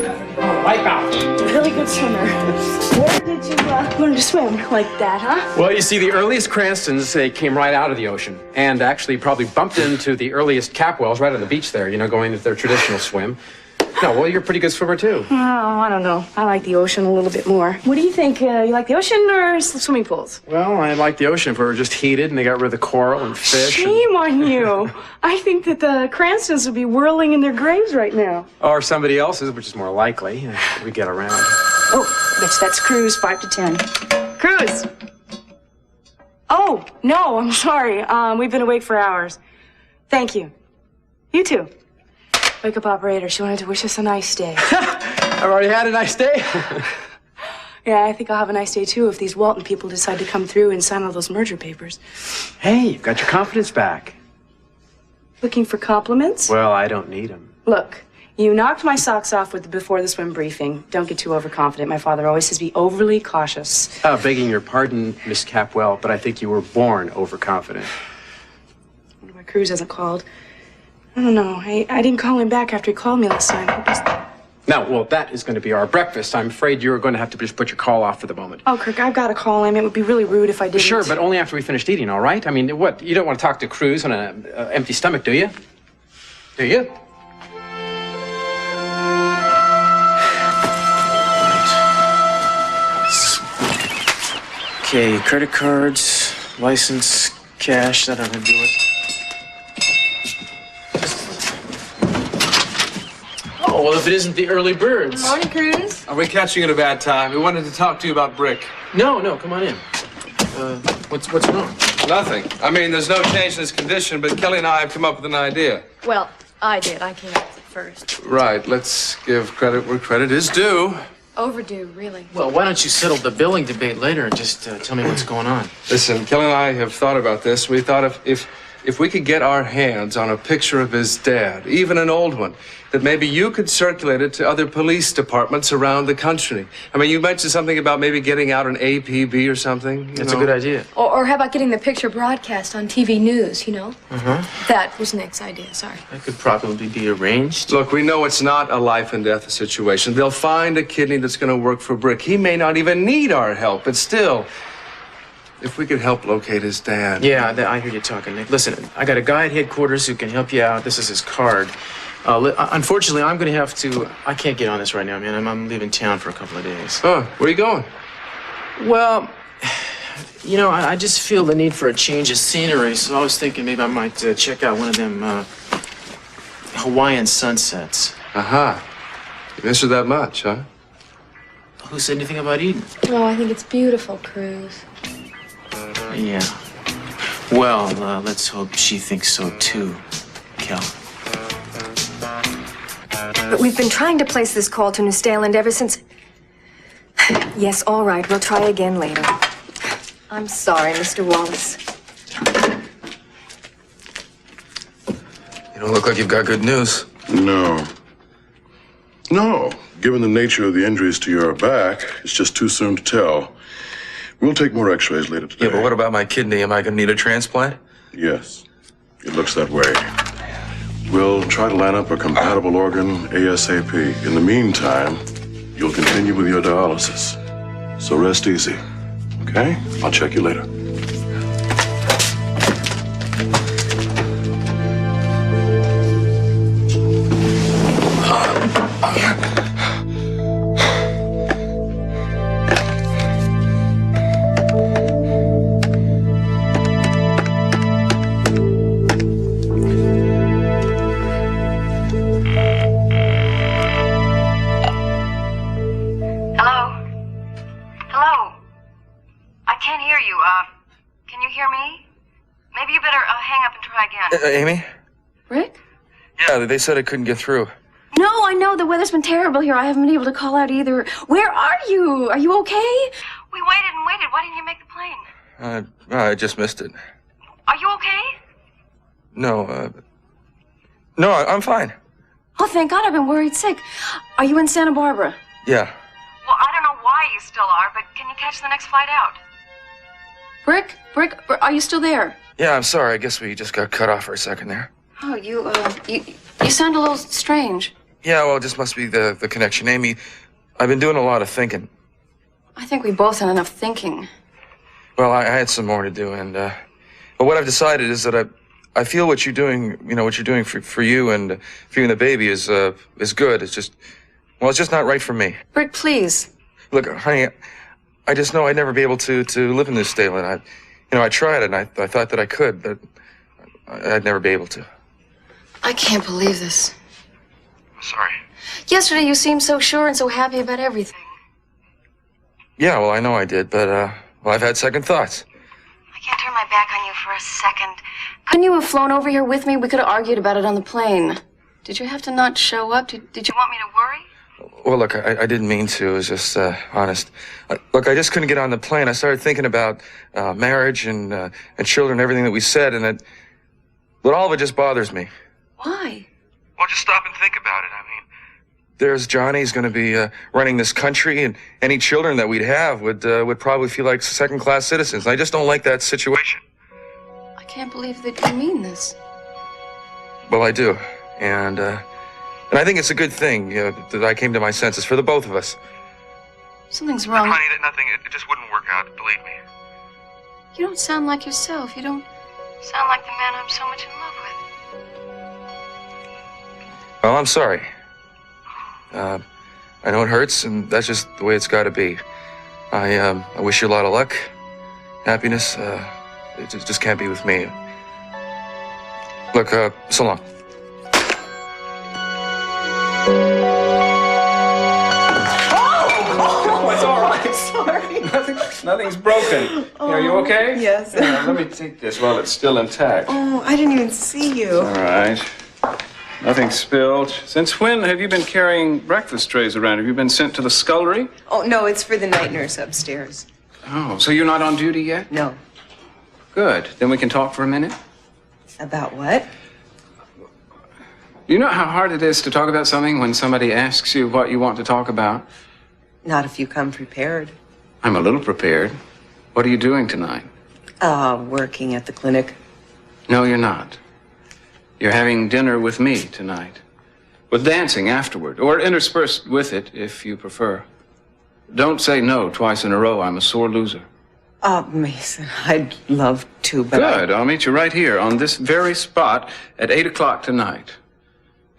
Wipe out. Really good swimmer. Where did you learn to swim like that, huh? Well, you see, the earliest Cranstons, they came right out of the ocean and actually probably bumped into the earliest Capwells right on the beach there, you know, going with their traditional swim. No, well, you're a pretty good swimmer, too. Oh, I don't know. I like the ocean a little bit more. What do you think? You like the ocean or swimming pools? Well, I like the ocean if it were just heated and they got rid of the coral and fish. Shame on you. I think that the Cranstons would be whirling in their graves right now. Or somebody else's, which is more likely. We get around. Oh, bitch, that's Cruz, 5 to 10. Cruz! Oh, no, I'm sorry. We've been awake for hours. Thank you. You too. Wake up, operator. She wanted to wish us a nice day. I've already had a nice day. Yeah, I think I'll have a nice day, too, if these Walton people decide to come through and sign all those merger papers. Hey, you've got your confidence back. Looking for compliments? Well, I don't need them. Look, you knocked my socks off with the before the swim briefing. Don't get too overconfident. My father always says be overly cautious. Begging your pardon, Miss Capwell, but I think you were born overconfident. I wonder why Cruz hasn't called. I don't know. I didn't call him back after he called me last time. Now, well, that is going to be our breakfast. I'm afraid you're going to have to just put your call off for the moment. Oh, Kirk, I've got to call him. It would be really rude if I didn't. Sure, but only after we finished eating, all right? I mean, what? You don't want to talk to Cruz on an empty stomach, do you? Do you? Okay, credit cards, license, cash, that ought to do it. Oh, well, if it isn't the early birds. Morning, Cruz. Are we catching you at a bad time? We wanted to talk to you about Brick. No, come on in. What's wrong? Nothing. I mean, there's no change in his condition, but Kelly and I have come up with an idea. Well, I did. I came up with it first. Right. Let's give credit where credit is due. Overdue, really. Well, why don't you settle the billing debate later and just tell me what's going on? Listen, Kelly and I have thought about this. We thought if we could get our hands on a picture of his dad, even an old one, that maybe you could circulate it to other police departments around the country. I mean, you mentioned something about maybe getting out an APB or something. That's a good idea. Or how about getting the picture broadcast on TV news, you know? Uh-huh. That was Nick's idea, sorry. That could probably be arranged. Look, we know it's not a life and death situation. They'll find a kidney that's going to work for Brick. He may not even need our help, but still, if we could help locate his dad. Yeah, I hear you talking, Nick. Listen, I got a guy at headquarters who can help you out. This is his card. Unfortunately, I'm going to have to... I can't get on this right now, man. I'm leaving town for a couple of days. Huh, where are you going? Well, you know, I just feel the need for a change of scenery, so I was thinking maybe I might check out one of them Hawaiian sunsets. Uh-huh. You miss her that much, huh? Who said anything about Eden? Oh, I think it's beautiful, Cruz. Yeah. Well, let's hope she thinks so, too, Kel. But we've been trying to place this call to New Stailand ever since... Yes, all right. We'll try again later. I'm sorry, Mr. Wallace. You don't look like you've got good news. No. No. Given the nature of the injuries to your back, it's just too soon to tell. We'll take more x-rays later today. Yeah, but what about my kidney? Am I going to need a transplant? Yes. It looks that way. We'll try to line up a compatible organ ASAP. In the meantime, you'll continue with your dialysis. So rest easy, okay? I'll check you later. Amy? Rick? Yeah, they said I couldn't get through. No, I know. The weather's been terrible here. I haven't been able to call out either. Where are you? Are you okay? We waited and waited. Why didn't you make the plane? I just missed it. Are you okay? No, I'm fine. Oh, thank God. I've been worried sick. Are you in Santa Barbara? Yeah. Well, I don't know why you still are, but can you catch the next flight out? Rick, are you still there? Yeah, I'm sorry. I guess we just got cut off for a second there. Oh, you sound a little strange. Yeah, well, it just must be the connection. Amy, I've been doing a lot of thinking. I think we both had enough thinking. Well, I had some more to do, and but what I've decided is that I feel what you're doing, what you're doing for you and for you and the baby is good. It's just, well, it's just not right for me. Rick, please. Look, honey, I just know I'd never be able to live in this Stailand. I tried it, and I thought that I could, but I'd never be able to. I can't believe this. Sorry. Yesterday you seemed so sure and so happy about everything. Yeah, well, I know I did, but well, I've had second thoughts. I can't turn my back on you for a second. Couldn't you have flown over here with me? We could have argued about it on the plane. Did you have to not show up? Did you Want me to worry? Well, look, I didn't mean to. It was just honest. Look, I just couldn't get on the plane. I started thinking about marriage and children, and everything that we said, and but all of it just bothers me. Why? Well, just stop and think about it. I mean, there's Johnny's going to be running this country, and any children that we'd have would probably feel like second-class citizens. I just don't like that situation. I can't believe that you mean this. Well, I do, and I think it's a good thing that I came to my senses for the both of us. Something's wrong. Honey, nothing. It just wouldn't work out. Believe me. You don't sound like yourself. You don't Sound like the man I'm so much in love with. Well, I'm sorry. I know it hurts, and that's just the way it's got to be. I wish you a lot of luck, happiness. It just can't be with me. Look, so long. Oh, it's all right. Sorry. Nothing's broken. Are you okay? Yes. Let me take this while it's still intact. Oh, I didn't even see you. All right. Nothing spilled. Since when have you been carrying breakfast trays around? Have you been sent to the scullery? Oh, no, it's for the night nurse upstairs. Oh, so you're not on duty yet? No. Good. Then we can talk for a minute. About what? You know how hard it is to talk about something when somebody asks you what you want to talk about? Not if you come prepared. I'm a little prepared. What are you doing tonight? Working at the clinic. No, you're not. You're having dinner with me tonight. With dancing afterward, or interspersed with it, if you prefer. Don't say no twice in a row. I'm a sore loser. Mason, I'd love to, but Good. I'll meet you right here on this very spot at 8 o'clock tonight.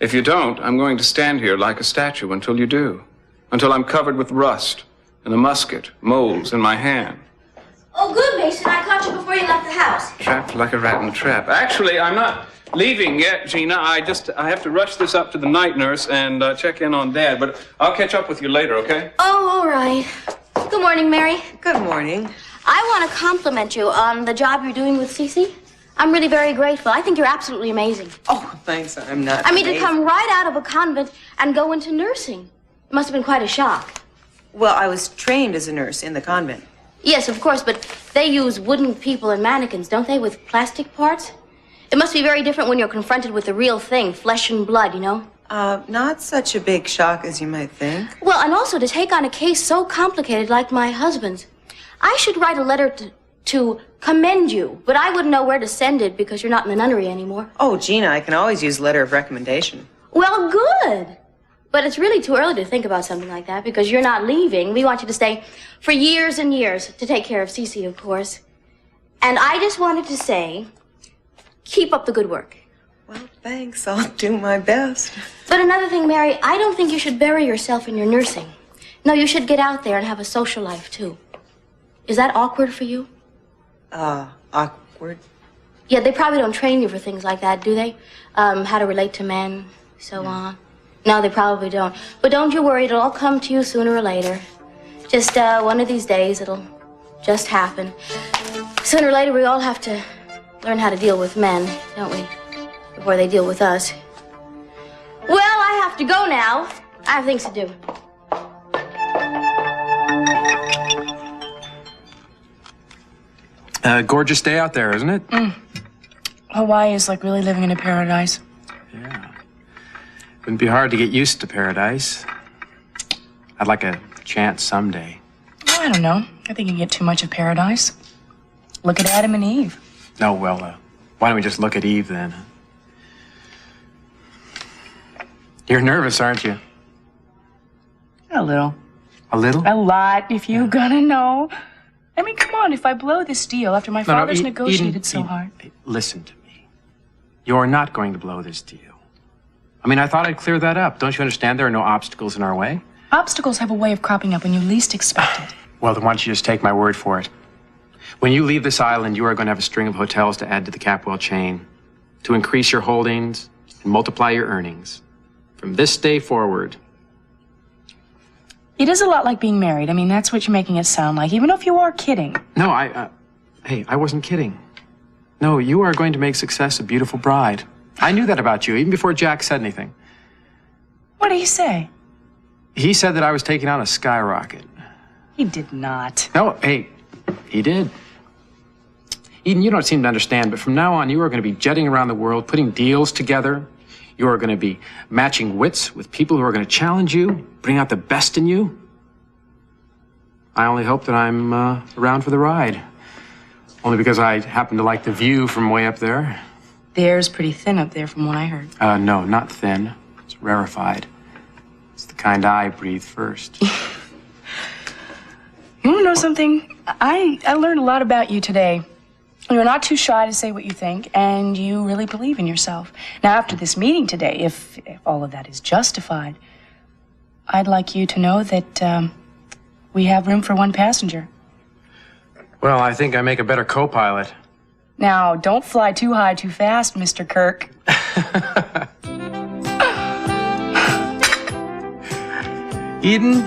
If you don't, I'm going to stand here like a statue until you do. Until I'm covered with rust and a musket, molds in my hand. Oh, good, Mason. I caught you before you left the house. Trapped like a rat in a trap. Actually, I'm not leaving yet, Gina. I have to rush this up to the night nurse and check in on Dad. But I'll catch up with you later, okay? Oh, all right. Good morning, Mary. good morning. I want to compliment you on the job you're doing with Cece. I'm really very grateful. I think you're absolutely amazing. Oh, thanks. I'm not. I mean, to amazing. come right out of a convent and go into nursing. It must have been quite a shock. Well, I was trained as a nurse in the convent. Yes, of course, but they use wooden people and mannequins, don't they, with plastic parts? It must be very different when you're confronted with the real thing, flesh and blood, you know? Not such a big shock as you might think. Well, and also to take on a case so complicated like my husband's. I should write a letter to commend you, but I wouldn't know where to send it because you're not in the nunnery anymore. Oh, Gina, I can always use a letter of recommendation. Well, good. But it's really too early to think about something like that because you're not leaving. We want you to stay for years and years to take care of Cece, of course. And I just wanted to say, keep up the good work. Well, thanks. I'll do my best. But another thing, Mary, I don't think you should bury yourself in your nursing. No, you should get out there and have a social life, too. Is that awkward for you? Awkward? Yeah, they probably don't train you for things like that, do they? How to relate to men, so on. No, they probably don't. But don't you worry, it'll all come to you sooner or later. Just one of these days, it'll just happen. Sooner or later, we all have to learn how to deal with men, don't we? Before they deal with us. Well, I have to go now. I have things to do. Gorgeous day out there, isn't it? Hawaii is like really living in a paradise. Yeah. Wouldn't be hard to get used to paradise. I'd like a chance someday. Well, I don't know. I think you get too much of paradise. Look at Adam and Eve. No, well, why don't we just look at Eve then? You're nervous, aren't you? A little. A little? A lot, if you gotta know. I mean, come on, if I blow this deal after my father's negotiated so hard. Listen to me. You're not going to blow this deal. I mean, I thought I'd clear that up. Don't you understand there are no obstacles in our way? Obstacles have a way of cropping up when you least expect it. Well, then why don't you just take my word for it? When you leave this island, you are going to have a string of hotels to add to the Capwell chain, to increase your holdings and multiply your earnings. From this day forward. It is a lot like being married. I mean, that's what you're making it sound like, even if you are kidding. No, hey, I wasn't kidding. No, you are going to make success a beautiful bride. I knew that about you, even before Jack said anything. What did he say? He said that I was taking on a skyrocket. He did not. No, hey, he did. Eden, you don't seem to understand, but from now on, you are going to be jetting around the world, putting deals together. You are going to be matching wits with people who are going to challenge you, bring out the best in you. I only hope that I'm around for the ride. Only because I happen to like the view from way up there. The air's pretty thin up there from what I heard. No, not thin. It's rarefied. It's the kind I breathe first. You want to know something? I learned a lot about you today. You're not too shy to say what you think, and you really believe in yourself. Now, after this meeting today, if all of that is justified, I'd like you to know that we have room for one passenger. Well, I think I make a better co-pilot. Now, don't fly too high too fast, Mr. Kirk. Eden,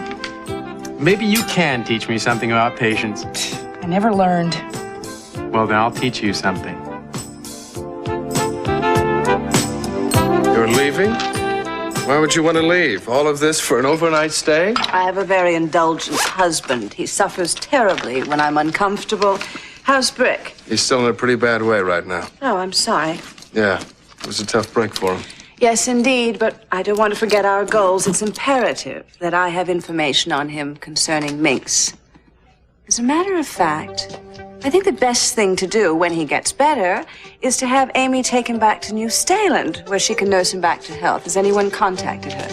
maybe you can teach me something about patience. I never learned. Well, then I'll teach you something. You're leaving? Why would you want to leave? All of this for an overnight stay? I have a very indulgent husband. He suffers terribly when I'm uncomfortable. How's Brick? He's still in a pretty bad way right now. Oh, I'm sorry. Yeah, it was a tough break for him. Yes, indeed, but I don't want to forget our goals. It's imperative that I have information on him concerning Minx. As a matter of fact, I think the best thing to do when he gets better is to have Amy taken back to New Stailand, where she can nurse him back to health. Has anyone contacted her?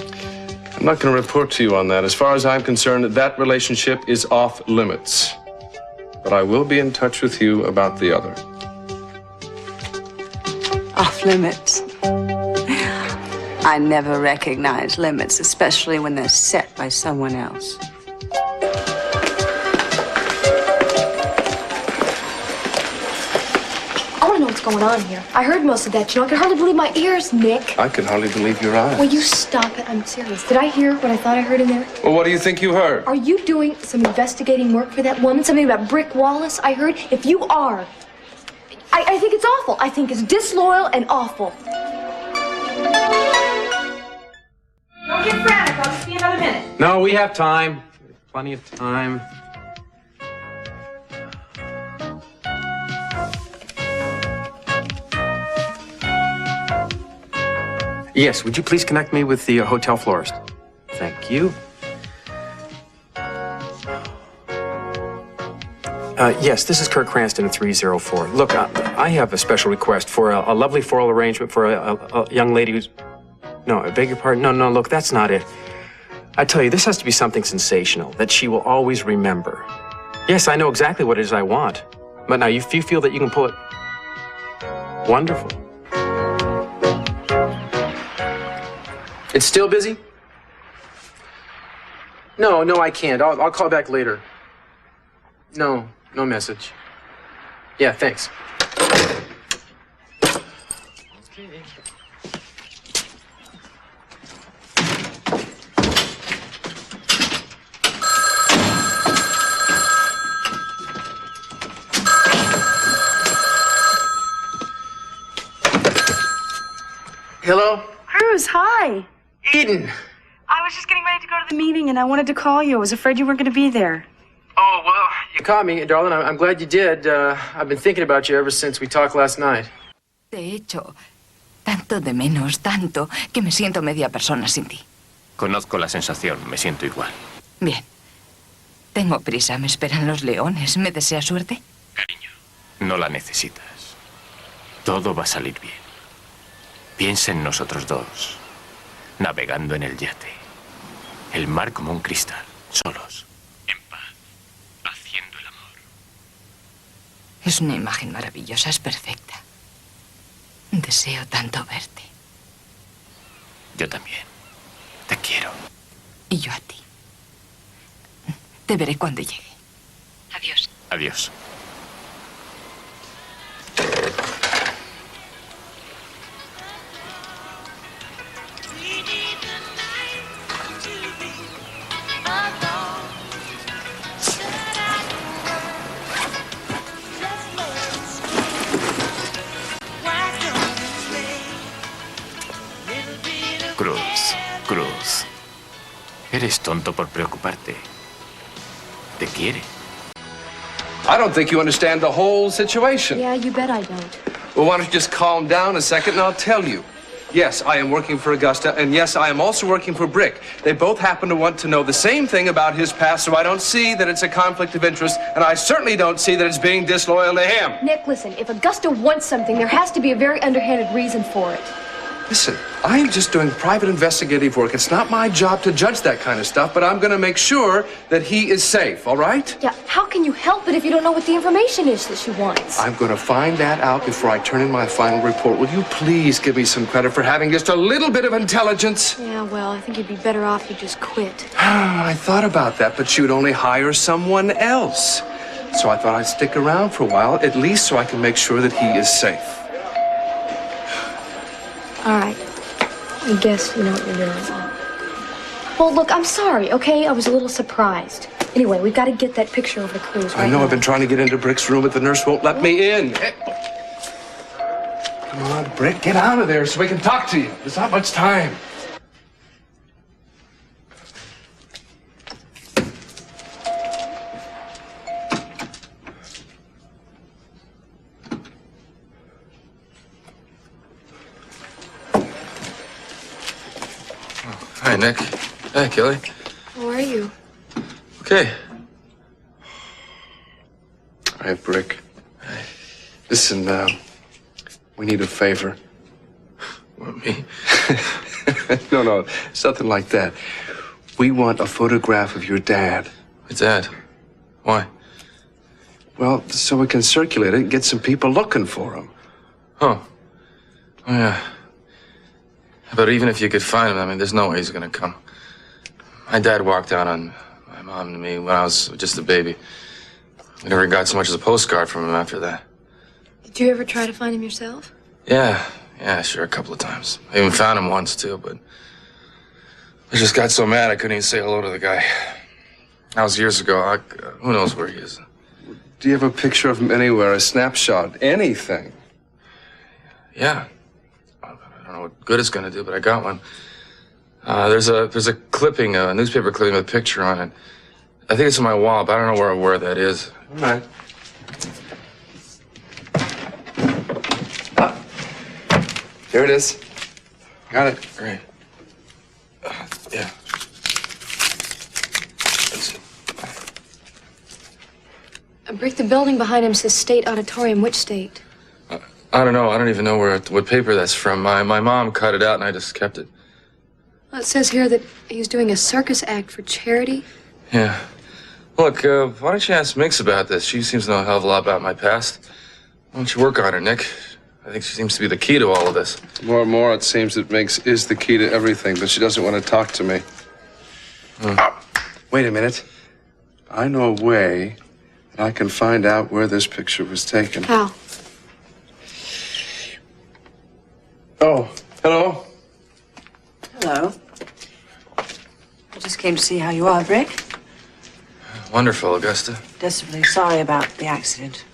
I'm not going to report to you on that. As far as I'm concerned, that relationship is off limits. But I will be in touch with you about the other. Off limits? I never recognize limits, especially when they're set by someone else. I want to know what's going on here. I heard most of that, you know. I can hardly believe my ears, Nick. I can hardly believe your eyes. Will you stop it? I'm serious. Did I hear what I thought I heard in there? Well, what do you think you heard? Are you doing some investigating work for that woman? Something about Brick Wallace, I heard? If you are, I think it's awful. I think it's disloyal and awful. Don't get frantic. I'll just be another minute. No, we have time. Plenty of time. Yes, would you please connect me with the hotel florist? Thank you. Yes, this is Kirk Cranston at 304. Look, I have a special request for a lovely floral arrangement for a young lady who's... No, I beg your pardon. No, look, that's not it. I tell you, this has to be something sensational that she will always remember. Yes, I know exactly what it is I want. But now, if you feel that you can pull it... Wonderful. It's still busy? No, I can't. I'll call back later. No message. Yeah, thanks. Okay. Hello? Cruz, hi. Eden. I was just getting ready to go to the meeting, and I wanted to call you. I was afraid you weren't going to be there. Oh, well, you caught me, darling. I'm glad you did. I've been thinking about you ever since we talked last night. Te echo tanto de menos, tanto, que me siento media persona sin ti. Conozco la sensación, me siento igual. Bien. Tengo prisa, me esperan los leones. ¿Me deseas suerte? Cariño, no la necesitas. Todo va a salir bien. Piensa en nosotros dos. navegando en el yate. El mar como un cristal, solos, en paz, haciendo el amor. Es una imagen maravillosa, es perfecta. Deseo tanto verte. Yo también. Te quiero. Y yo a ti. Te veré cuando llegue. Adiós. Adiós. Cruz. Eres tonto por preocuparte. Te quiere. I don't think you understand the whole situation. Yeah, you bet I don't. Well, why don't you just calm down a second and I'll tell you. Yes, I am working for Augusta, and yes, I am also working for Brick. They both happen to want to know the same thing about his past, so I don't see that it's a conflict of interest, and I certainly don't see that it's being disloyal to him. Nick, listen, if Augusta wants something, there has to be a very underhanded reason for it. Listen, I am just doing private investigative work. It's not my job to judge that kind of stuff, but I'm going to make sure that he is safe, all right? Yeah, how can you help it if you don't know what the information is that she wants? I'm going to find that out before I turn in my final report. Will you please give me some credit for having just a little bit of intelligence? Yeah, well, I think you'd be better off if you just quit. I thought about that, but she would only hire someone else. So I thought I'd stick around for a while, at least so I can make sure that he is safe. All right. I guess you know what you're doing. Well, look, I'm sorry, okay? I was a little surprised. Anyway, we've got to get that picture over to Cruz right I know now. I've been trying to get into Brick's room, but the nurse won't let me in. Come on, Brick, get out of there so we can talk to you. There's not much time. Hi, Nick. Hey, Kelly. How are you? Okay. Hi, Brick. Listen, we need a favor. What, me? No, it's nothing like that. We want a photograph of your dad. My dad? Why? Well, so we can circulate it and get some people looking for him. Oh, yeah. But even if you could find him, I mean, there's no way he's gonna come. My dad walked out on my mom and me when I was just a baby. I never got so much as a postcard from him after that. Did you ever try to find him yourself? Yeah, sure, a couple of times. I even found him once, too, but I just got so mad I couldn't even say hello to the guy. That was years ago. Who knows where he is? Do you have a picture of him anywhere, a snapshot, anything? Yeah. I don't know what good it's gonna do, but I got one. There's a clipping, a newspaper clipping with a picture on it. I think it's on my wall, but I don't know where that is. All right. There it is. Got it. Great. Yeah. That's it. Brick, the building behind him says State Auditorium. Which state? I don't know. I don't even know what paper that's from. My mom cut it out, and I just kept it. Well, it says here that he's doing a circus act for charity. Yeah. Look, why don't you ask Mix about this? She seems to know a hell of a lot about my past. Why don't you work on her, Nick? I think she seems to be the key to all of this. More and more, it seems that Mix is the key to everything, but she doesn't want to talk to me. Wait a minute. I know a way that I can find out where this picture was taken. How? Oh, hello. Hello. I just came to see how you are, Brick. Wonderful, Augusta. Desperately sorry about the accident.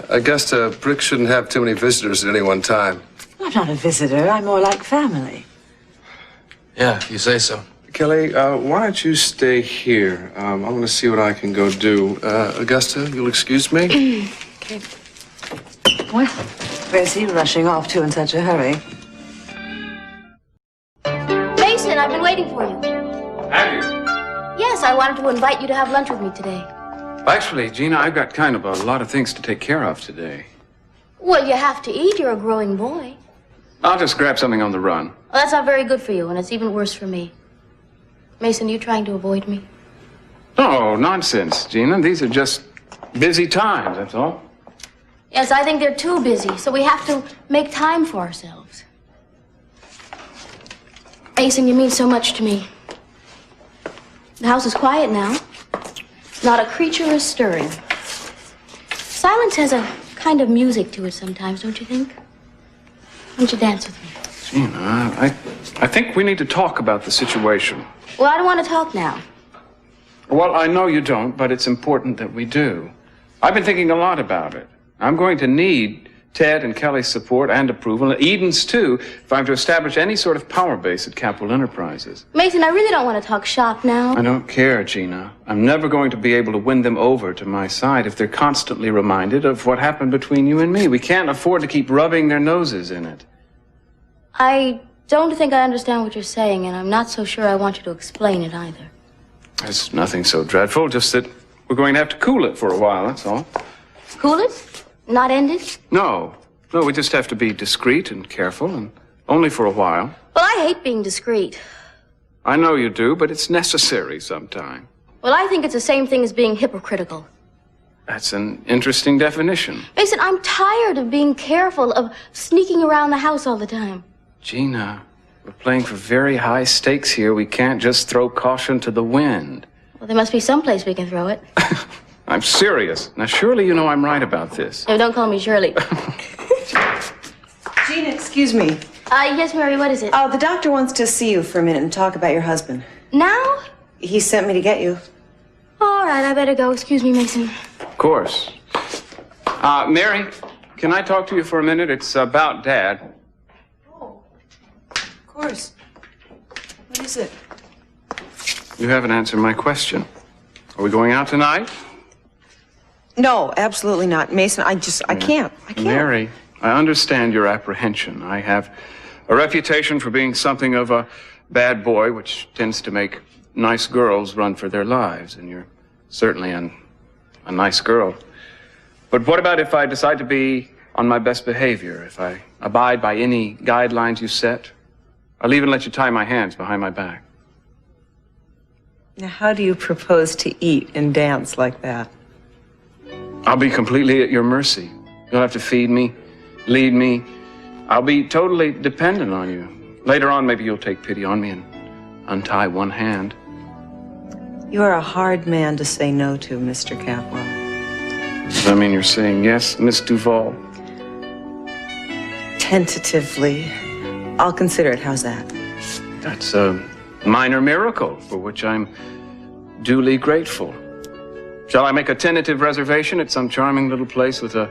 Augusta, Brick shouldn't have too many visitors at any one time. I'm not a visitor. I'm more like family. Yeah, if you say so. Kelly, why don't you stay here? I'm going to see what I can go do. Augusta, you'll excuse me? Okay. Well, where's he rushing off to in such a hurry? Mason, I've been waiting for you. Have you? Yes, I wanted to invite you to have lunch with me today. Actually, Gina, I've got kind of a lot of things to take care of today. Well, you have to eat. You're a growing boy. I'll just grab something on the run. Well, that's not very good for you, and it's even worse for me. Mason, you trying to avoid me? Oh, nonsense, Gina. These are just busy times, that's all. Yes, I think they're too busy, so we have to make time for ourselves. Mason, you mean so much to me. The house is quiet now. Not a creature is stirring. Silence has a kind of music to it sometimes, don't you think? Why don't you dance with me? Gina, I think we need to talk about the situation. Well, I don't want to talk now. Well, I know you don't, but it's important that we do. I've been thinking a lot about it. I'm going to need Ted and Kelly's support and approval, and Eden's too, if I'm to establish any sort of power base at Capital Enterprises. Mason, I really don't want to talk shop now. I don't care, Gina. I'm never going to be able to win them over to my side if they're constantly reminded of what happened between you and me. We can't afford to keep rubbing their noses in it. I don't think I understand what you're saying, and I'm not so sure I want you to explain it either. There's nothing so dreadful, just that we're going to have to cool it for a while, that's all. Cool it? Not end it? No, we just have to be discreet and careful, and only for a while. Well, I hate being discreet. I know you do, but it's necessary sometime. Well, I think it's the same thing as being hypocritical. That's an interesting definition. Mason, I'm tired of being careful, of sneaking around the house all the time. Gina, we're playing for very high stakes here. We can't just throw caution to the wind. Well, there must be some place we can throw it. I'm serious. Now, surely you know I'm right about this. No, don't call me Shirley. Gina, excuse me. Yes, Mary, what is it? Oh, the doctor wants to see you for a minute and talk about your husband. Now? He sent me to get you. All right, I better go. Excuse me, Mason. Of course. Mary, can I talk to you for a minute? It's about Dad. Oh, of course. What is it? You haven't answered my question. Are we going out tonight? No, absolutely not. Mason, I can't. Mary, I understand your apprehension. I have a reputation for being something of a bad boy, which tends to make nice girls run for their lives, and you're certainly a nice girl. But what about if I decide to be on my best behavior, if I abide by any guidelines you set? I'll even let you tie my hands behind my back. Now, how do you propose to eat and dance like that? I'll be completely at your mercy. You'll have to feed me, lead me. I'll be totally dependent on you. Later on, maybe you'll take pity on me and untie one hand. You are a hard man to say no to, Mr. Capwell. Does that mean you're saying yes, Miss Duval? Tentatively. I'll consider it. How's that? That's a minor miracle for which I'm duly grateful. Shall I make a tentative reservation at some charming little place with a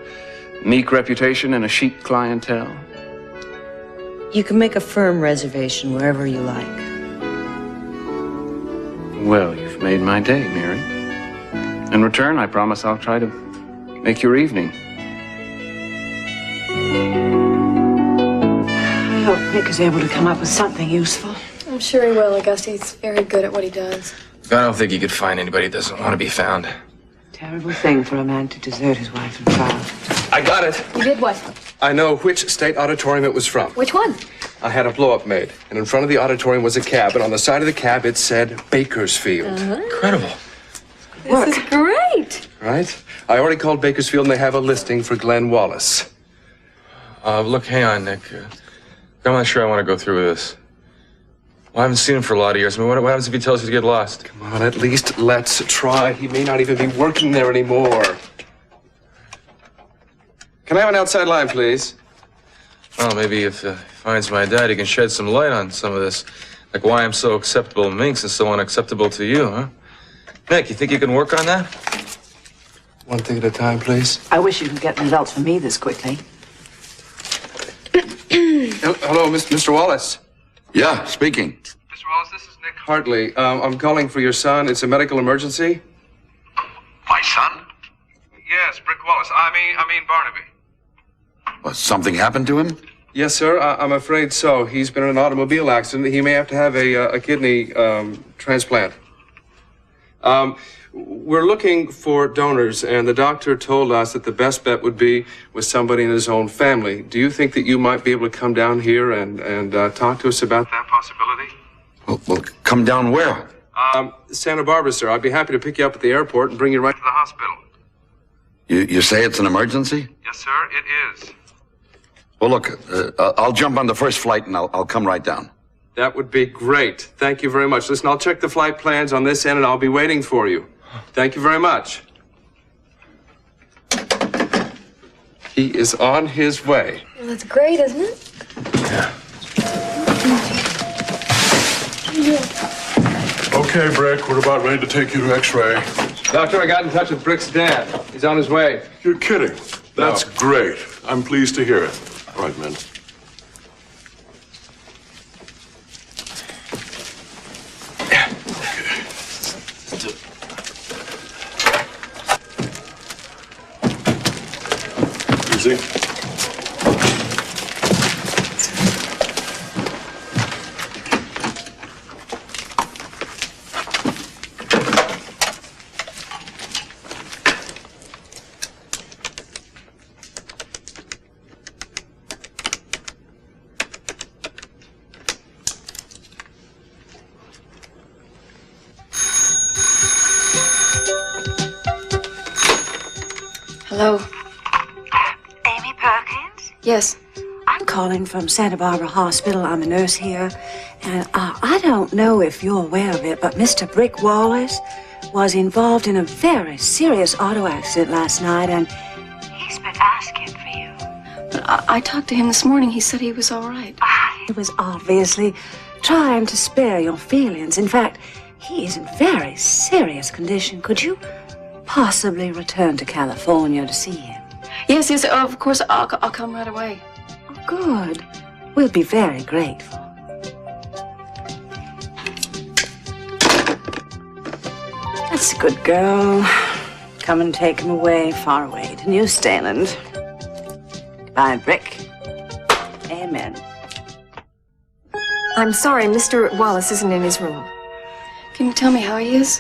meek reputation and a chic clientele? You can make a firm reservation wherever you like. Well, you've made my day, Mary. In return, I promise I'll try to make your evening. I hope Nick is able to come up with something useful. I'm sure he will, Augusta. He's very good at what he does. I don't think you could find anybody that doesn't want to be found. Terrible thing for a man to desert his wife and child. I got it. You did what? I know which state auditorium it was from. Which one? I had a blow-up made, and in front of the auditorium was a cab, and on the side of the cab it said Bakersfield. Incredible. This is great. Right? I already called Bakersfield, and they have a listing for Glenn Wallace. Look, hang on, Nick. I'm not sure I want to go through with this. Well, I haven't seen him for a lot of years. I mean, what happens if he tells you to get lost? Come on, at least let's try. He may not even be working there anymore. Can I have an outside line, please? Well, maybe if he finds my dad, he can shed some light on some of this. Like why I'm so acceptable to Minx and so unacceptable to you, huh? Nick, you think you can work on that? One thing at a time, please. I wish you could get results from me this quickly. Hello, Mr. Wallace. Yeah, speaking. Mr. Wallace, this is Nick Hartley. I'm calling for your son. It's a medical emergency. My son? Yes, Brick Wallace. I mean Barnaby. Well, something happened to him? Yes, sir. I'm afraid so. He's been in an automobile accident. He may have to have a kidney transplant. We're looking for donors, and the doctor told us that the best bet would be with somebody in his own family. Do you think that you might be able to come down here and talk to us about that possibility? Well, come down where? Santa Barbara, sir. I'd be happy to pick you up at the airport and bring you right to the hospital. You say it's an emergency? Yes, sir, it is. Well, look, I'll jump on the first flight and I'll come right down. That would be great. Thank you very much. Listen, I'll check the flight plans on this end, and I'll be waiting for you. Thank you very much. He is on his way. Well, that's great, isn't it? Okay, Brick, we're about ready to take you to X-ray. Doctor, I got in touch with Brick's dad. He's on his way. You're kidding. That's great. I'm pleased to hear it. All right, men. Easy. Hello. Amy Perkins? Yes. I'm calling from Santa Barbara Hospital. I'm a nurse here. And I don't know if you're aware of it, but Mr. Brick Wallace was involved in a very serious auto accident last night, and he's been asking for you. But I talked to him this morning. He said he was all right. He was obviously trying to spare your feelings. In fact, he is in very serious condition. Could you possibly return to California to see him? Yes, yes, of course. I'll come right away. Oh, good. We'll be very grateful. That's a good girl. Come and take him away, far away to New Stailand. Goodbye, Brick. Amen. I'm sorry, Mr. Wallace isn't in his room. Can you tell me how he is?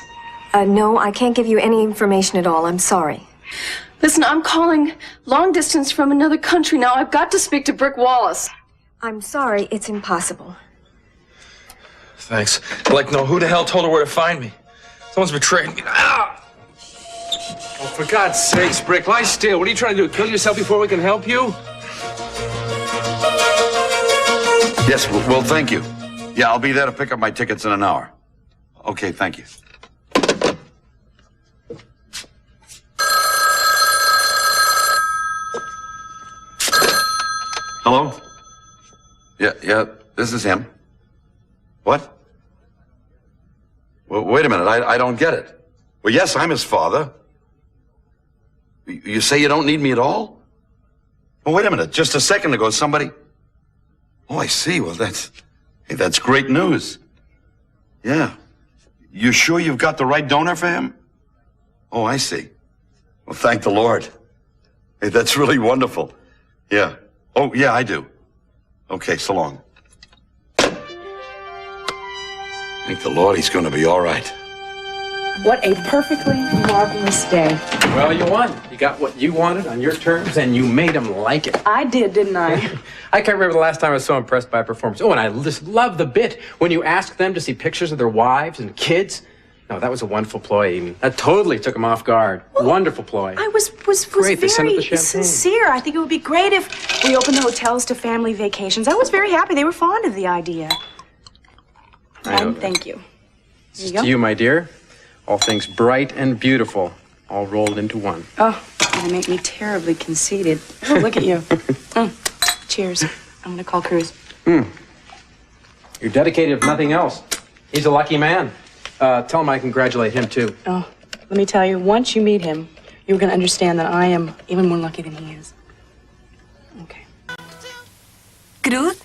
No, I can't give you any information at all. I'm sorry. Listen, I'm calling long distance from another country now. I've got to speak to Brick Wallace. I'm sorry, it's impossible. Thanks. I'd like to know who the hell told her where to find me. Someone's betrayed me. Ah! Oh, for God's sakes, Brick, lie still. What are you trying to do? Kill yourself before we can help you? Yes, well, thank you. Yeah, I'll be there to pick up my tickets in an hour. Okay, thank you. Hello? Yeah, this is him. What? Well, wait a minute, I don't get it. Well, yes, I'm his father. You say you don't need me at all? Well, wait a minute, just a second ago, somebody... Oh, I see, well, that's great news. Yeah. You sure you've got the right donor for him? Oh, I see. Well, thank the Lord. Hey, that's really wonderful. Yeah. Oh, yeah, I do. Okay, so long. Thank the Lord he's going to be all right. What a perfectly marvelous day. Well, you won. You got what you wanted on your terms, and you made them like it. I did, didn't I? I can't remember the last time I was so impressed by a performance. Oh, and I just love the bit when you asked them to see pictures of their wives and kids. No, that was a wonderful ploy, Amy. That totally took them off guard. Well, wonderful ploy. I was Great. They sent up the very champagne. sincere. I think it would be great if we opened the hotels to family vacations. I was very happy. They were fond of the idea. I know And that. thank you. There you To go. you, my dear, all things bright and beautiful, all rolled into one. Oh, you make me terribly conceited. Oh, look at you. Cheers. I'm gonna call Cruz. You're dedicated if nothing else. He's a lucky man. Tell him I congratulate him, too. Oh, let me tell you, once you meet him, you're gonna understand that I am even more lucky than he is. Cruz.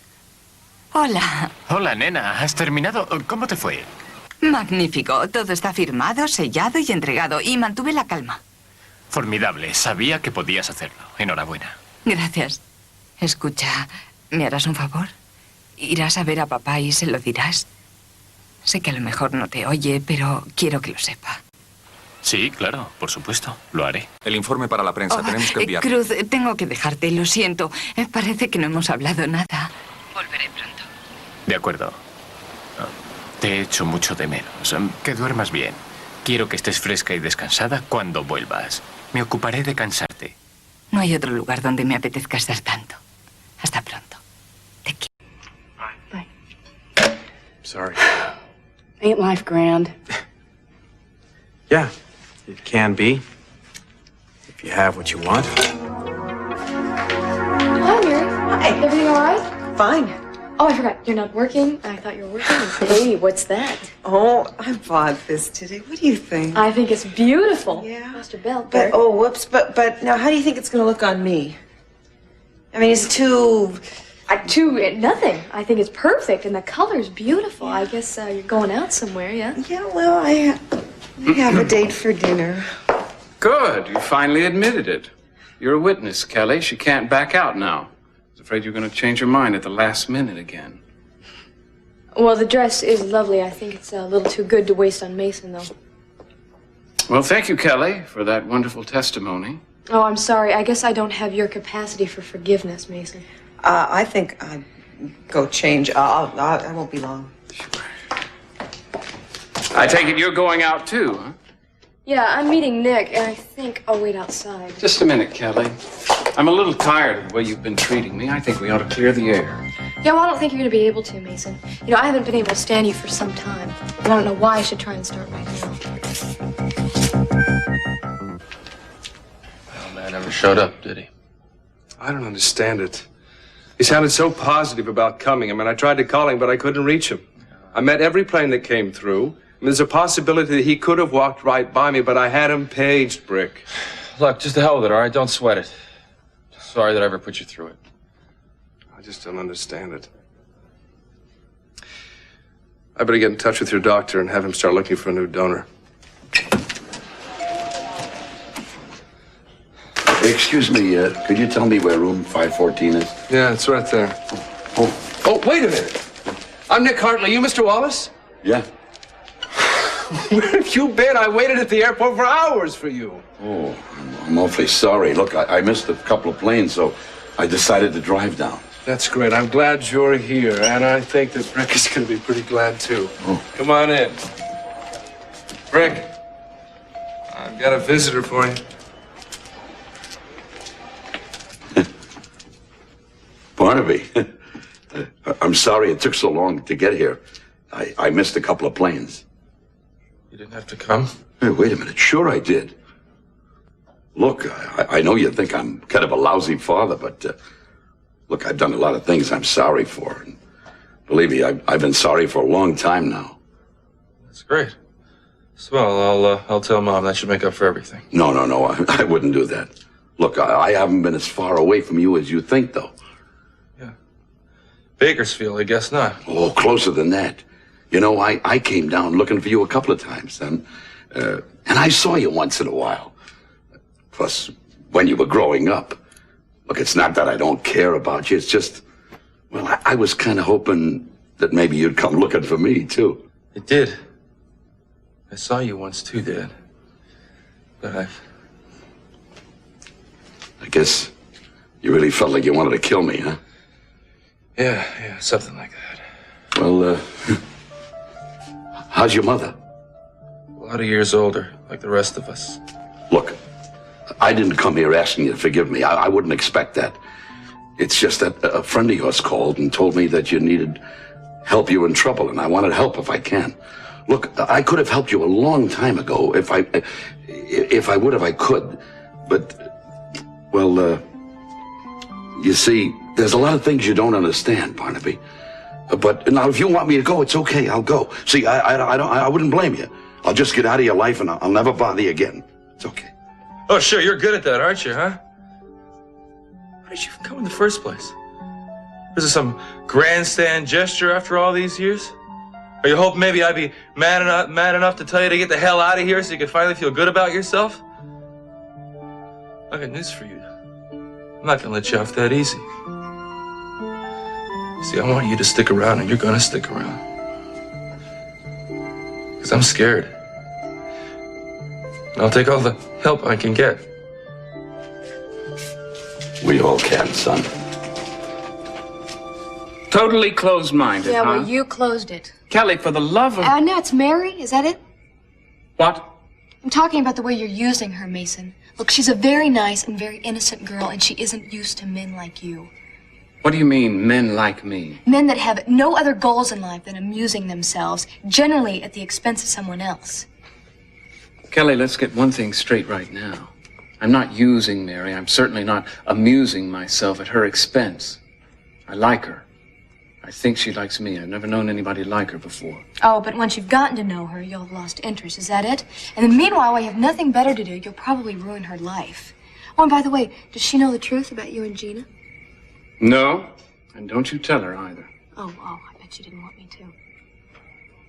Hola. Hola, nena. ¿Has terminado? ¿Cómo te fue? Magnífico. Todo está firmado, sellado y entregado. Y mantuve la calma. Formidable. Sabía que podías hacerlo. Enhorabuena. Gracias. Escucha, ¿me harás un favor? Irás a ver a papá y se lo dirás. Sé que a lo mejor no te oye, pero quiero que lo sepa. Sí, claro, por supuesto, lo haré. El informe para la prensa, tenemos que enviarlo. Cruz, tengo que dejarte, lo siento. Parece que no hemos hablado nada. Volveré pronto. De acuerdo. Te he hecho mucho de menos. Que duermas bien. Quiero que estés fresca y descansada cuando vuelvas. Me ocuparé de cansarte. No hay otro lugar donde me apetezca estar tanto. Hasta pronto. Te quiero. Bye. Sorry. Ain't life grand? Yeah, it can be. If you have what you want. Hi, Mary. Hi. Everything all right? Fine. Oh, I forgot. You're not working. I thought you were working. Hey, what's that? Oh, I bought this today. What do you think? I think it's beautiful. Yeah. Mr. Bell. But, oh, whoops. But now, how do you think it's going to look on me? I mean, it's too... Nothing. I think it's perfect, and the color's beautiful. I guess you're going out somewhere, yeah? Yeah, well, I have a date for dinner. Good. You finally admitted it. You're a witness, Kelly. She can't back out now. I was afraid you were going to change your mind at the last minute again. Well, the dress is lovely. I think it's a little too good to waste on Mason, though. Well, thank you, Kelly, for that wonderful testimony. Oh, I'm sorry. I guess I don't have your capacity for forgiveness, Mason. I think I'd go change. I won't be long. I take it you're going out, too, huh? Yeah, I'm meeting Nick, and I think I'll wait outside. Just a minute, Kelly. I'm a little tired of the way you've been treating me. I think we ought to clear the air. Yeah, well, I don't think you're going to be able to, Mason. You know, I haven't been able to stand you for some time. And I don't know why I should try and start right now. Well, man never showed up, did he? I don't understand it. He sounded so positive about coming. I mean, I tried to call him, but I couldn't reach him. I met every plane that came through. And there's a possibility that he could have walked right by me, but I had him paged, Brick. Look, just the hell with it, all right? Don't sweat it. Sorry that I ever put you through it. I just don't understand it. I better get in touch with your doctor and have him start looking for a new donor. Excuse me, could you tell me where room 514 is? Yeah, it's right there. Oh, wait a minute. I'm Nick Hartley. You Mr. Wallace? Yeah. Where have you been? I waited at the airport for hours for you. Oh, I'm awfully sorry. Look, I missed a couple of planes, so I decided to drive down. That's great. I'm glad you're here, and I think that Brick is going to be pretty glad, too. Oh. Come on in. Brick, I've got a visitor for you. Barnaby, I'm sorry it took so long to get here. I missed a couple of planes. You didn't have to come? Hey, wait a minute. Sure I did. Look, I know you think I'm kind of a lousy father, but look, I've done a lot of things I'm sorry for. And believe me, I've been sorry for a long time now. That's great. Well, I'll tell Mom. That should make up for everything. No, I wouldn't do that. Look, I haven't been as far away from you as you think, though. Bakersfield, I guess not. Oh, closer than that. You know, I came down looking for you a couple of times, son. And I saw you once in a while. Plus, when you were growing up. Look, it's not that I don't care about you. It's just, well, I was kind of hoping that maybe you'd come looking for me, too. It did. I saw you once, too, Dad. But I guess you really felt like you wanted to kill me, huh? Yeah, something like that. Well, how's your mother? A lot of years older, like the rest of us. Look, I didn't come here asking you to forgive me. I wouldn't expect that. It's just that a friend of yours called and told me that you needed help. You were in trouble, and I wanted help if I can. Look, I could have helped you a long time ago if I would have, I could. But, well, you see, there's a lot of things you don't understand, Barnaby. But now, if you want me to go, it's okay. I'll go. See, I wouldn't blame you. I'll just get out of your life, and I'll never bother you again. It's okay. Oh, sure, you're good at that, aren't you, huh? Why did you even come in the first place? Was it some grandstand gesture after all these years? Or you hope maybe I'd be mad enough to tell you to get the hell out of here so you could finally feel good about yourself? I got news for you. I'm not gonna let you off that easy. See, I want you to stick around, and you're gonna stick around. Because I'm scared. I'll take all the help I can get. We all can, son. Totally closed-minded, Yeah, huh? well, you closed it. Kelly, for the love of... No, it's Mary. Is that it? What? I'm talking about the way you're using her, Mason. Look, she's a very nice and very innocent girl, and she isn't used to men like you. What do you mean, men like me? Men that have no other goals in life than amusing themselves, generally at the expense of someone else. Kelly, let's get one thing straight right now. I'm not using Mary. I'm certainly not amusing myself at her expense. I like her. I think she likes me. I've never known anybody like her before. Oh, but once you've gotten to know her, you'll have lost interest. Is that it? And then meanwhile, while you have nothing better to do, you'll probably ruin her life. Oh, and by the way, does she know the truth about you and Gina? No, and don't you tell her either. Oh, I bet you didn't want me to.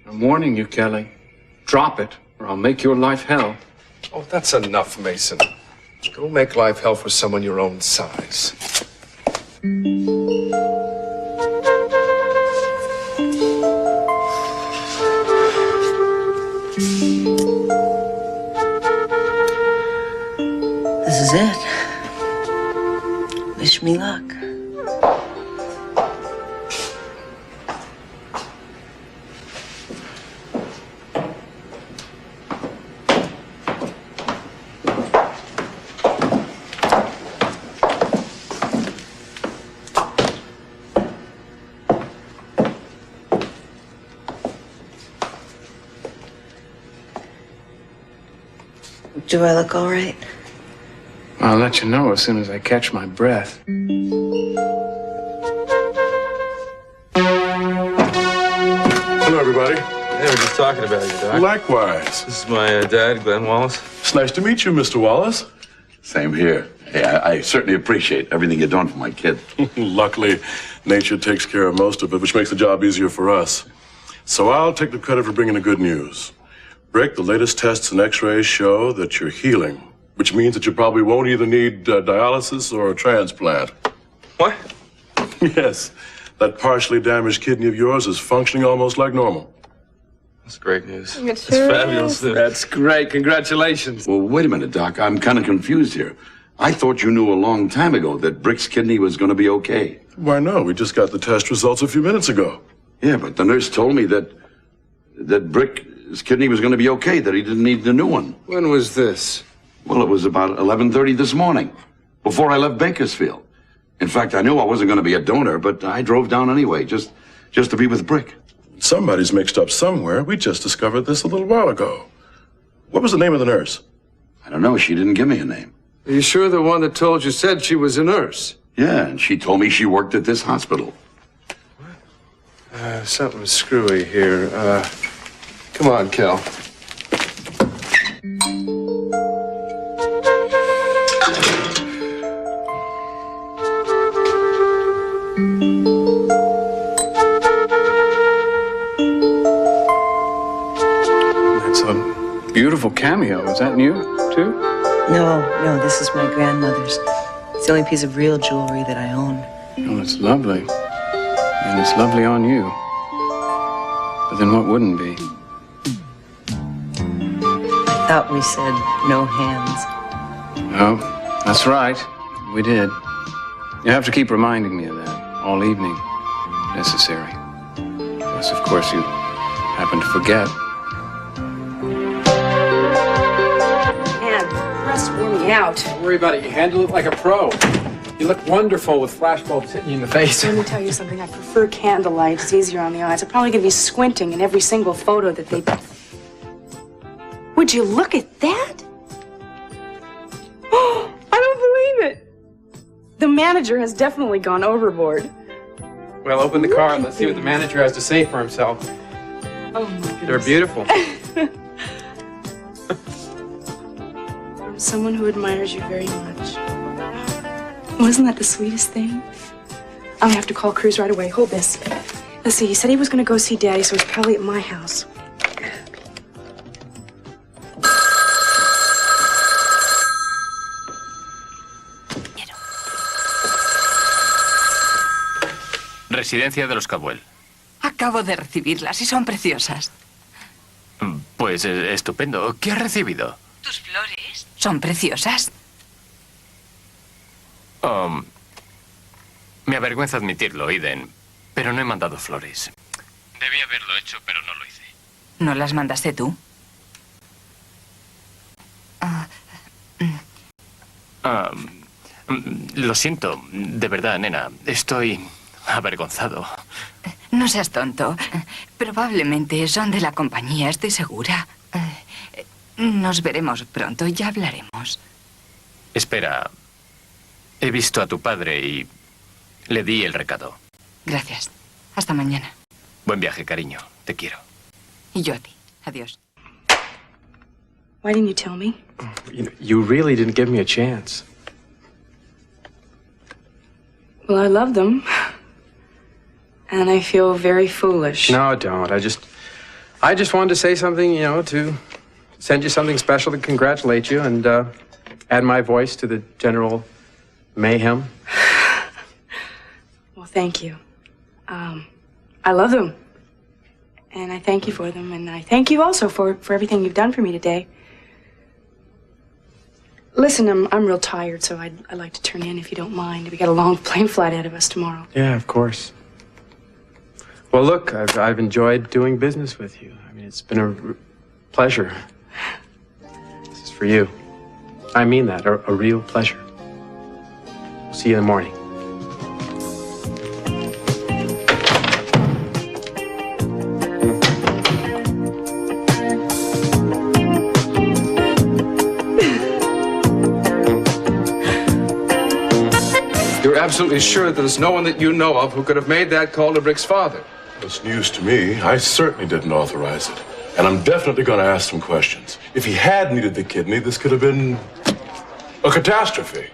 I'm warning you, Kelly. Drop it, or I'll make your life hell. Oh, that's enough, Mason. Go make life hell for someone your own size. This is it. Wish me luck. Do I look all right? I'll let you know as soon as I catch my breath. Hello, everybody. Hey, we're just talking about you, Doc. Likewise. This is my dad, Glenn Wallace. It's nice to meet you, Mr. Wallace. Same here. Hey, I certainly appreciate everything you're doing for my kid. Luckily, nature takes care of most of it, which makes the job easier for us. So I'll take the credit for bringing the good news. Rick, the latest tests and x-rays show that you're healing, which means that you probably won't either need dialysis or a transplant. What? Yes, that partially damaged kidney of yours is functioning almost like normal. That's great news. It's fabulous news. That's great. Congratulations. Well, wait a minute, Doc. I'm kind of confused here. I thought you knew a long time ago that Brick's kidney was going to be okay. Why, no. We just got the test results a few minutes ago. Yeah, but the nurse told me that Brick's kidney was going to be okay, that he didn't need the new one. When was this? Well, it was about 11:30 this morning, before I left Bakersfield. In fact, I knew I wasn't going to be a donor, but I drove down anyway, just to be with Brick. Somebody's mixed up somewhere. We just discovered this a little while ago. What was the name of the nurse? I don't know. She didn't give me a name. Are you sure the one that told you said she was a nurse? Yeah, and she told me she worked at this hospital. Something screwy here. Come on, Kel. That's a beautiful cameo. Is that new, too? No, this is my grandmother's. It's the only piece of real jewelry that I own. Oh, it's lovely. And it's lovely on you. But then what wouldn't be? I thought we said no hands. Oh, that's right. We did. You have to keep reminding me of that all evening, if necessary. Unless, of course, you happen to forget. Man, Russ wore me out. Don't worry about it. You handle it like a pro. You look wonderful with flashbulbs hitting you in the face. Let me tell you something. I prefer candlelight. It's easier on the eyes. I'm probably going to be squinting in every single photo that they... Would you look at that? Oh, I don't believe it. The manager has definitely gone overboard. Well, open the car and let's see what the manager has to say for himself. Oh, my goodness. They're beautiful. From someone who admires you very much. Wasn't that the sweetest thing? I'm gonna have to call Cruz right away. Hold this. Let's see, he said he was gonna go see Daddy, so he's probably at my house. Residencia de los Cabuel. Acabo de recibirlas y son preciosas. Pues estupendo. ¿Qué has recibido? ¿Tus flores son preciosas? Me avergüenza admitirlo, Eden, pero no he mandado flores. Debí haberlo hecho, pero no lo hice. ¿No las mandaste tú? Lo siento, de verdad, nena. Estoy avergonzado. No seas tonto. Probablemente son de la compañía, estoy segura. Nos veremos pronto, ya hablaremos. Espera. He visto a tu padre y le di el recado. Gracias. Hasta mañana. Buen viaje, cariño. Te quiero. Y yo a ti. Adiós. Why didn't you tell me? You really didn't give me a chance. Well, I love them. And I feel very foolish. No, don't. I just wanted to say something, to send you something special to congratulate you and add my voice to the general mayhem. Well, thank you. I love them. And I thank you for them. And I thank you also for everything you've done for me today. Listen, I'm real tired, so I'd like to turn in if you don't mind. We got a long plane flight ahead of us tomorrow. Yeah, of course. Well, look, I've enjoyed doing business with you. I mean, it's been a pleasure. This is for you. I mean that, a real pleasure. See you in the morning. You're absolutely sure that there's no one that you know of who could have made that call to Brick's father? It's news to me. I certainly didn't authorize it. And I'm definitely going to ask some questions. If he had needed the kidney, this could have been a catastrophe.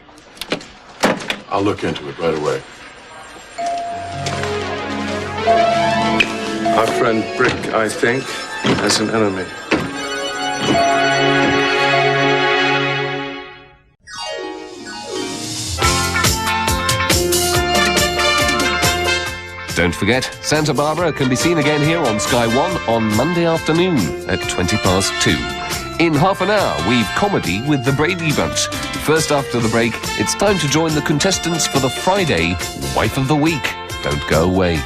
I'll look into it right away. Our friend Brick, I think, has an enemy. Don't forget, Santa Barbara can be seen again here on Sky One on Monday afternoon at 2:20. In half an hour, we've comedy with the Brady Bunch. First after the break, it's time to join the contestants for the Friday Wife of the Week. Don't go away.